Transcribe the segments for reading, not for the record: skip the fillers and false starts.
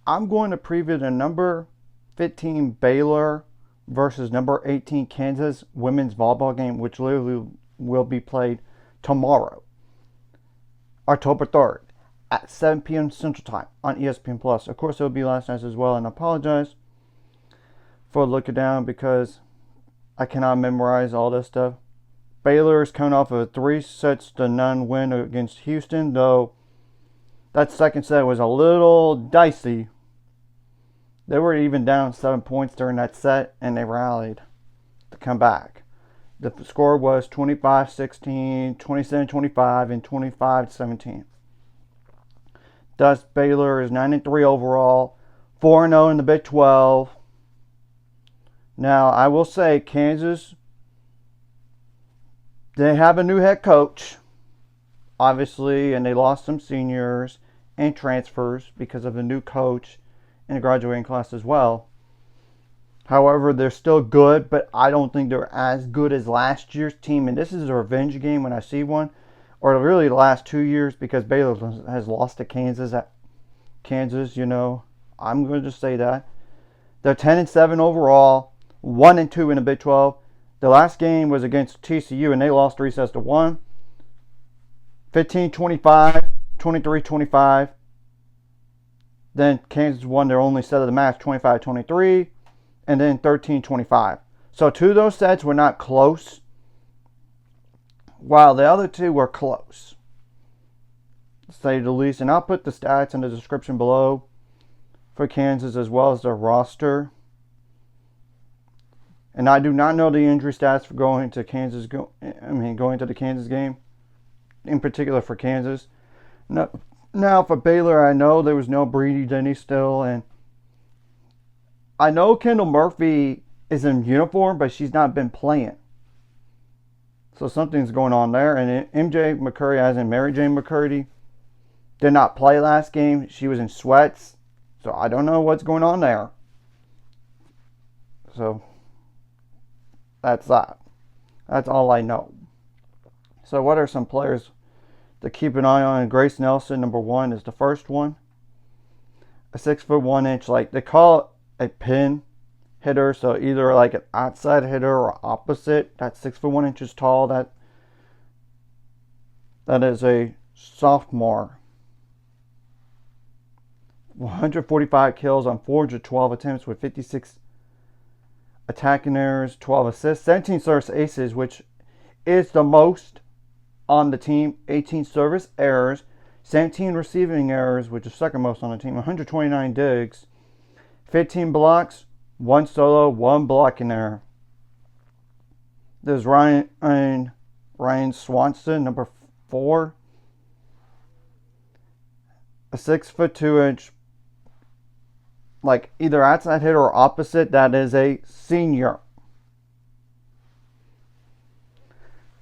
I'm going to preview the number 15 Baylor versus number 18 Kansas women's volleyball game, which literally will be played tomorrow, October 3rd at 7 p.m. Central Time on ESPN Plus. Of course, it will be last night as well, and I apologize for looking down because I cannot memorize all this stuff. Baylor is coming off of a 3-0 win against Houston, though that second set was a little dicey. They were even down 7 points during that set, and they rallied to come back. The score was 25-16, 27-25, and 25-17. Thus, Baylor is 9-3 overall, 4-0 in the Big 12. Now, I will say Kansas, they have a new head coach, obviously, and they lost some seniors and transfers because of the new coach in the graduating class as well. However, they're still good, but I don't think they're as good as last year's team. And this is a revenge game when I see one, or really the last 2 years, because Baylor has lost to Kansas. I'm going to just say that. They're 10-7 overall, 1-2 in the Big 12. The last game was against TCU, and they lost 3-1. 15-25, 23-25. Then Kansas won their only set of the match, 25-23, and then 13-25. So 2 of those sets were not close, while the other 2 were close, to say the least. And I'll put the stats in the description below for Kansas as well as their roster. And I do not know the injury stats for going to the Kansas game, in particular for Kansas. Now for Baylor, I know there was no Brady Denny still, and I know Kendall Murphy is in uniform, but she's not been playing. So something's going on there. And MJ McCurry, as in Mary Jane McCurdy, did not play last game. She was in sweats. So I don't know what's going on there. So that's that. That's all I know. So what are some players to keep an eye on? Grace Nelson, number 1, is the first one. A 6'1", like they call it a pin hitter. So either like an outside hitter or opposite. That's 6'1" tall. That is a sophomore. 145 kills on 412 attempts with 56 attacking errors, 12 assists, 17 service aces, which is the most on the team. 18 service errors, 17 receiving errors, which is second most on the team. 129 digs, 15 blocks, 1 solo, 1 blocking error. There's Ryan Swanson, number 4, a 6'2", like either outside hitter or opposite. That is a senior.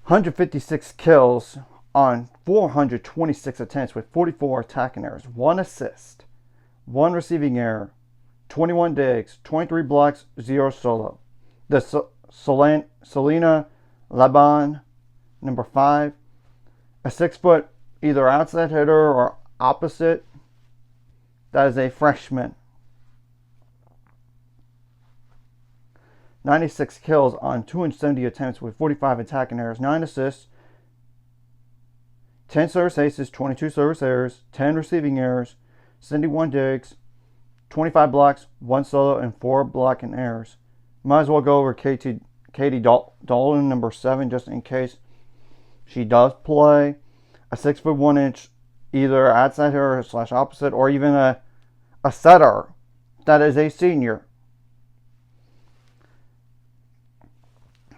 156 kills on 426 attempts with 44 attacking errors, 1 assist, 1 receiving error, 21 digs, 23 blocks, 0 solo. The Selena Laban, number 5, a 6 foot either outside hitter or opposite. That is a freshman. 96 kills on 270 attempts with 45 attacking errors, 9 assists, 10 service aces, 22 service errors, 10 receiving errors, 71 digs, 25 blocks, 1 solo, and 4 blocking errors. Might as well go over Katie Dolan, number 7, just in case she does play. A 6'1", either outside hitter / opposite, or even a setter. That is a senior.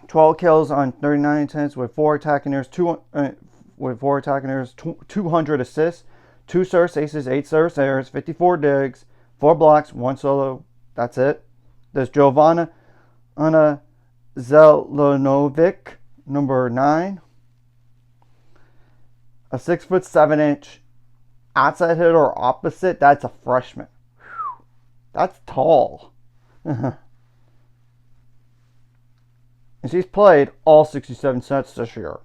12 kills on 39 attempts with 4 attacking errors, 200 assists, 2 service aces, 8 service errors, 54 digs, 4 blocks, 1 solo. That's it. There's Giovanna Zelenovic, number 9, a 6'7" outside hitter or opposite. That's a freshman. Whew. That's tall. And she's played all 67 sets this year.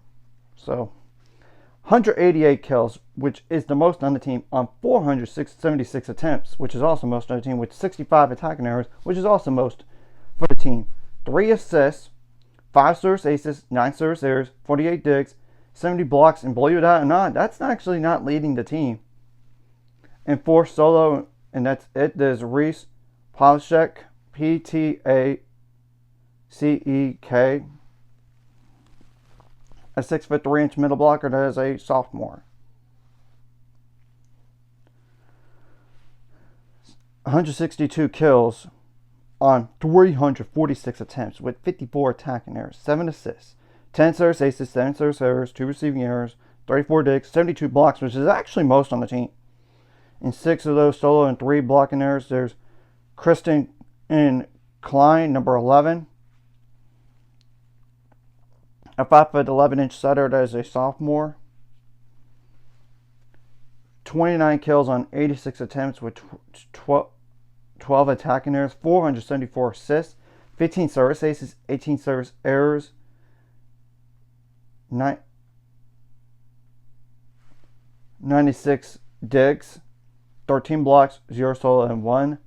So 188 kills, which is the most on the team, on 476 attempts, which is also most on the team, with 65 attacking errors, which is also most for the team. 3 assists, 5 service aces, 9 service errors, 48 digs, 70 blocks, and believe it or not, that's actually not leading the team. And 4 solo, and that's it. There's Reese Polishek, Ptaceek, a 6'3" middle blocker that is a sophomore. 162 kills on 346 attempts with 54 attacking errors, 7 assists, 10 service aces, 7 service errors, 2 receiving errors, 34 digs, 72 blocks, which is actually most on the team. In 6 of those solo and 3 blocking errors, there's Kristen and Klein, number 11. A 5'11" setter that is a sophomore. 29 kills on 86 attempts with 12 attacking errors, 474 assists, 15 service aces, 18 service errors, 96 digs, 13 blocks, 0 solo, and 1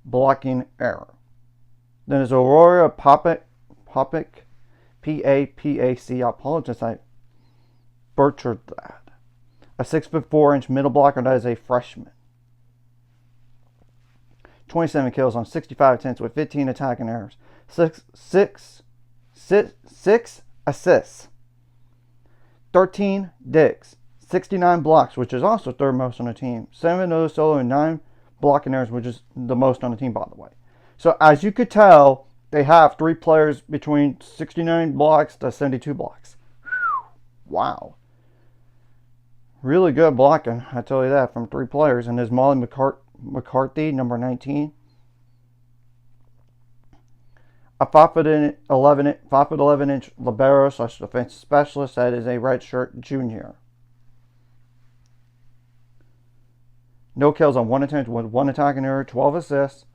blocking error. Then there's Aurora Papic, P-A-P-A-C. I apologize, I butchered that. A 6'4" middle blocker that is a freshman. 27 kills on 65 attempts with 15 attacking errors. 6 assists. 13 digs. 69 blocks, which is also third most on the team. 7 of those solo and 9 blocking errors, which is the most on the team, by the way. So as you could tell, they have 3 players between 69 blocks to 72 blocks. Whew. Wow. Really good blocking, I tell you that, from 3 players. And there's Molly McCarthy, number 19. A 5'11" libero / defensive specialist that is a redshirt junior. No kills on 1 attempt with 1 attacking error, 12 assists,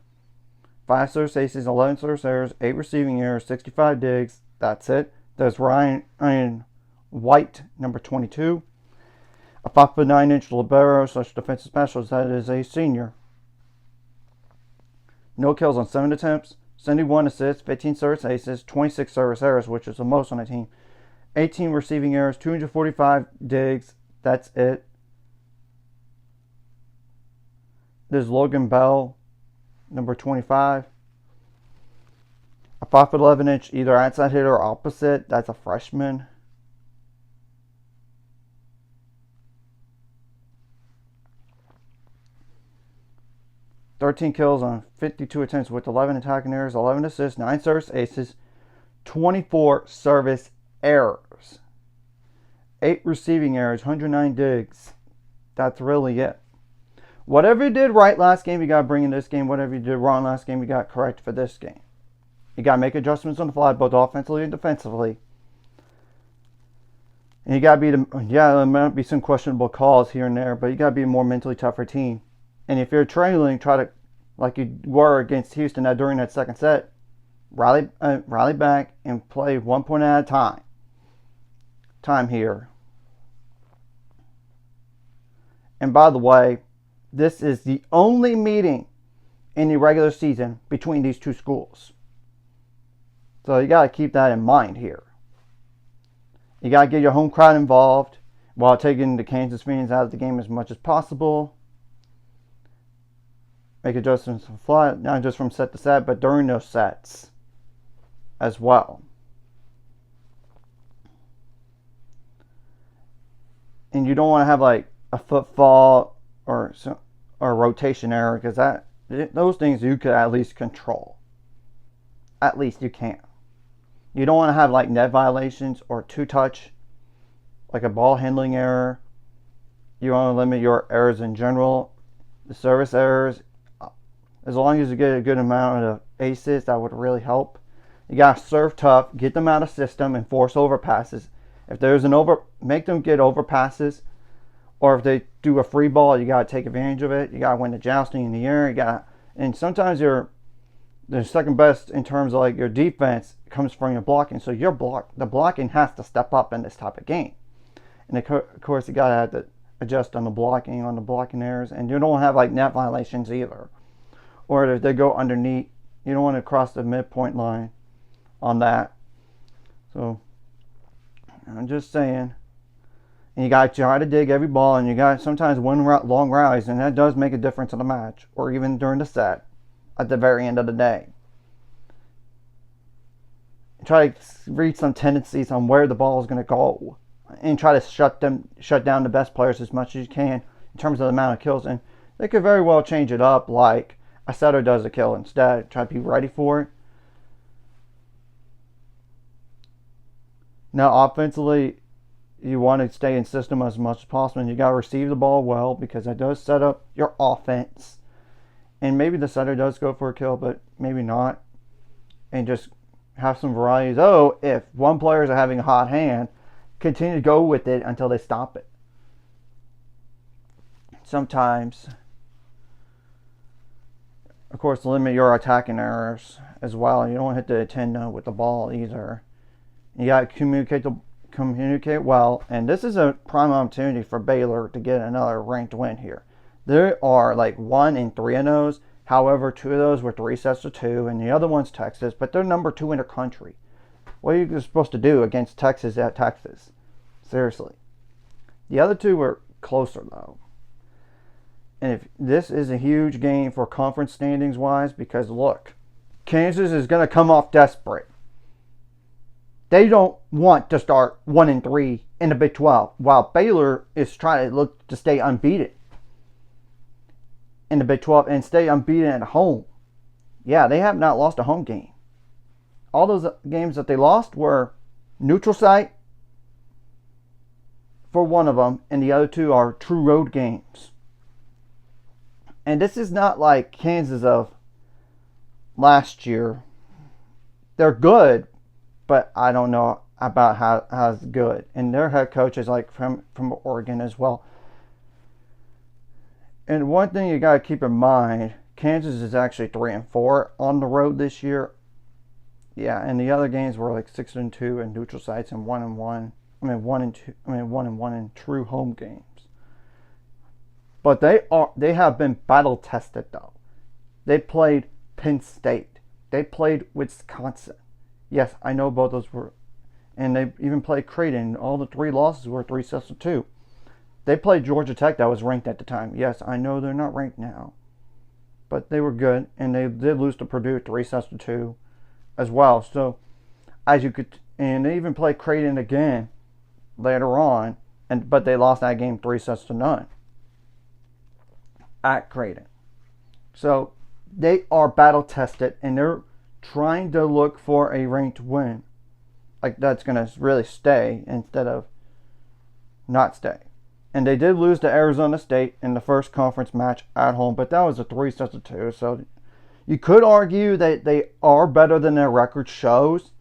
5 service aces, 11 service errors, 8 receiving errors, 65 digs. That's it. There's Ryan White, number 22. A 5'9" libero / defensive specialist that is a senior. No kills on 7 attempts, 71 assists, 15 service aces, 26 service errors, which is the most on the team. 18 receiving errors, 245 digs. That's it. There's Logan Bell, number 25. A 5'11" either outside hitter or opposite. That's a freshman. $13 kills on 52 attempts with 11 attacking errors, 11 assists, 9 service aces, 24 service errors, 8 receiving errors, 109 digs. That's really it. Whatever you did right last game, you got to bring in this game. Whatever you did wrong last game, you got to correct for this game. You got to make adjustments on the fly, both offensively and defensively. And you got to be, there might be some questionable calls here and there, but you got to be a more mentally tougher team. And if you're trailing, try to, like you were against Houston during that second set, rally back and play 1 point at a time here. And by the way, this is the only meeting in the regular season between these two schools. So you got to keep that in mind here. You got to get your home crowd involved while taking the Kansas fans out of the game as much as possible. Make adjustments on the fly, not just from set to set, but during those sets as well. And you don't want to have like a footfall or a rotation error, because those things you could at least control. At least you can. You don't want to have like net violations or two-touch, like a ball handling error. You want to limit your errors in general. The service errors, as long as you get a good amount of aces, that would really help. You got to serve tough, get them out of system, and force overpasses. If there's make them get overpasses. Or if they do a free ball, you got to take advantage of it. You got to win the jousting in the air. And sometimes the second best in terms of like your defense comes from your blocking. So the blocking has to step up in this type of game. And of course, you gotta have to adjust on the blocking errors, and you don't have like net violations either. Or if they go underneath, you don't want to cross the midpoint line on that. So I'm just saying. And you got to try to dig every ball, and you got sometimes one long rallies, and that does make a difference in the match, or even during the set, at the very end of the day. Try to read some tendencies on where the ball is going to go, and try to shut down the best players as much as you can in terms of the amount of kills. And they could very well change it up, like a setter does a kill instead. Try to be ready for it. Now, offensively, you want to stay in system as much as possible, and you got to receive the ball well, because that does set up your offense. And maybe the setter does go for a kill, but maybe not. And just have some varieties. Oh, if one player is having a hot hand, continue to go with it until they stop it. Sometimes, of course, limit your attacking errors as well. You don't want to hit the 10 with the ball either. You got to communicate well, and this is a prime opportunity for Baylor to get another ranked win here. There are like 1 and 3 in those. However, 2 of those were 3-2, and the other one's Texas, but they're number 2 in the country. What are you supposed to do against Texas at Texas? Seriously. The other 2 were closer though. And if this is a huge game for conference standings wise, because look, Kansas is going to come off desperate. They don't want to start 1 and 3 in the Big 12, while Baylor is trying to look to stay unbeaten in the Big 12 and stay unbeaten at home. Yeah, they have not lost a home game. All those games that they lost were neutral site for one of them, and the other 2 are true road games. And this is not like Kansas of last year. They're good, but I don't know about how it's good. And their head coach is like from Oregon as well. And one thing you got to keep in mind, Kansas is actually 3-4 on the road this year. Yeah, and the other games were like 6-2 in neutral sites and 1-1. 1-1 in true home games. But they have been battle tested though. They played Penn State. They played Wisconsin. Yes, I know both those were, and they even played Creighton. All the 3 losses were 3-2. They played Georgia Tech, that was ranked at the time. Yes, I know they're not ranked now, but they were good, and they did lose to Purdue 3-2 as well. So, as you could, and they even played Creighton again later on, but they lost that game 3-0 at Creighton. So they are battle tested, and they're trying to look for a ranked win, like that's going to really stay instead of not stay. And they did lose to Arizona State in the first conference match at home, but that was a 3-2. So you could argue that they are better than their record shows.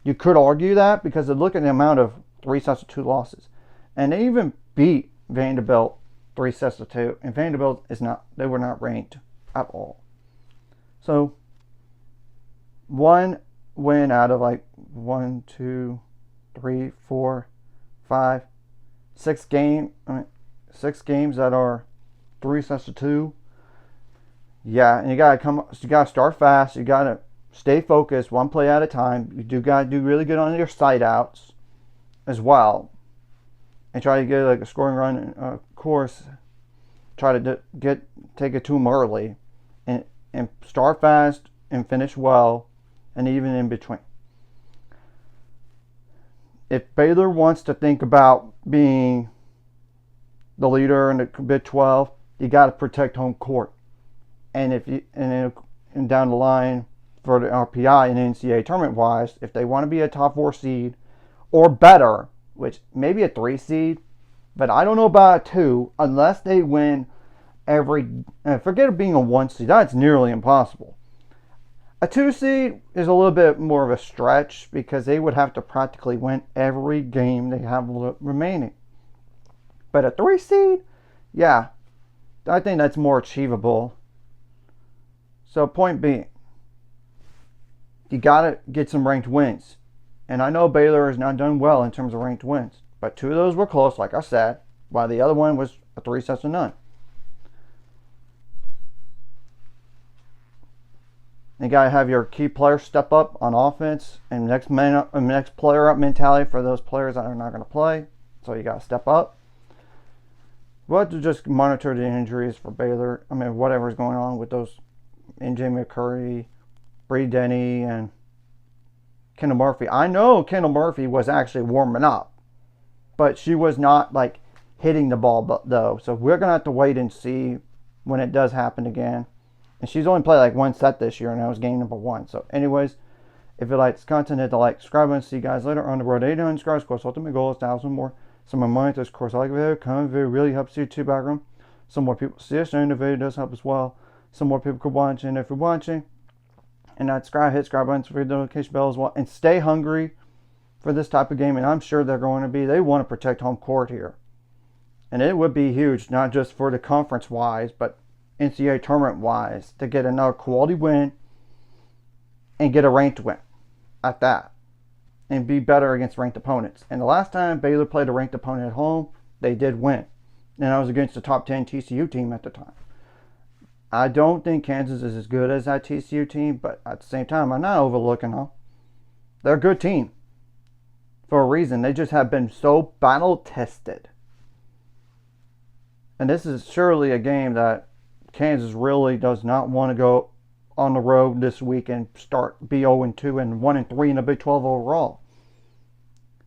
You could argue that because look at the amount of 3-2 losses, and they even beat Vanderbilt 3-2, and Vanderbilt they were not ranked at all. So 1 win out of like 1, 2, 3, 4, 5, 6 games that are 3-2. Yeah, and you gotta start fast. You gotta stay focused, one play at a time. You gotta do really good on your side outs as well, and try to get like a scoring run. And of course, try to take it to them early, and start fast and finish well, and even in between. If Baylor wants to think about being the leader in the Big 12, you got to protect home court. And and down the line for the RPI and NCAA tournament wise, if they want to be a top 4 seed or better, which maybe a 3 seed, but I don't know about a 2 unless they win forget it being a 1 seed. That's nearly impossible. A 2 seed is a little bit more of a stretch because they would have to practically win every game they have remaining. But a 3 seed, yeah, I think that's more achievable. So point being, you got to get some ranked wins. And I know Baylor has not done well in terms of ranked wins. But 2 of those were close, like I said, while the other one was a 3 sets to none. You got to have your key players step up on offense and next player up mentality for those players that are not going to play. So you got to step up. We'll have to just monitor the injuries for Baylor. I mean, whatever's going on with those NJ McCurry, Bree Denny, and Kendall Murphy. I know Kendall Murphy was actually warming up, but she was not like hitting the ball though. So we're going to have to wait and see when it does happen again. And she's only played like 1 set this year, and that was game number 1. So anyways, if you like this content, hit the like, subscribe, and see you guys later on the road to 800 subscribers. Of course, ultimate goal is 1,000 more. Some of my this course, I like the video, comment video really helps YouTube algorithm. Some more people see us during the video does help as well. Some more people could watch, and if you're watching, and not subscribe, hit subscribe button, for the notification bell as well, and stay hungry for this type of game. And I'm sure they're going to be. They want to protect home court here, and it would be huge, not just for the conference wise, but NCAA tournament wise, to get another quality win and get a ranked win at that, and be better against ranked opponents. And the last time Baylor played a ranked opponent at home, they did win, and I was against the top 10 TCU team at the time. I don't think Kansas is as good as that TCU team, but at the same time, I'm not overlooking them. They're a good team for a reason. They just have been so battle tested, and this is surely a game that Kansas really does not want to go on the road this week and be 0-2 and 1-3 in the Big 12 overall.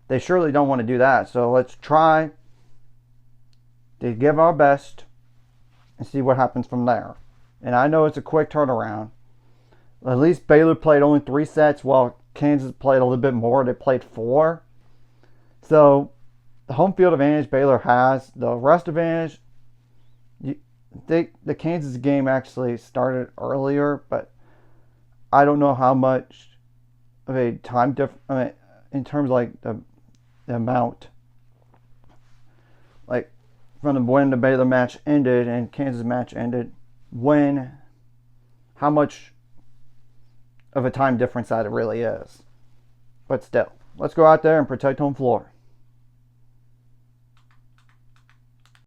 They surely don't want to do that. So let's try to give our best and see what happens from there. And I know it's a quick turnaround. At least Baylor played only 3 sets while Kansas played a little bit more. They played 4. So the home field advantage Baylor has. The rest advantage, the Kansas game actually started earlier, but I don't know how much of a time difference, in terms of like the amount, like from when the Baylor match ended and Kansas match ended, how much of a time difference that it really is. But still, let's go out there and protect home floor.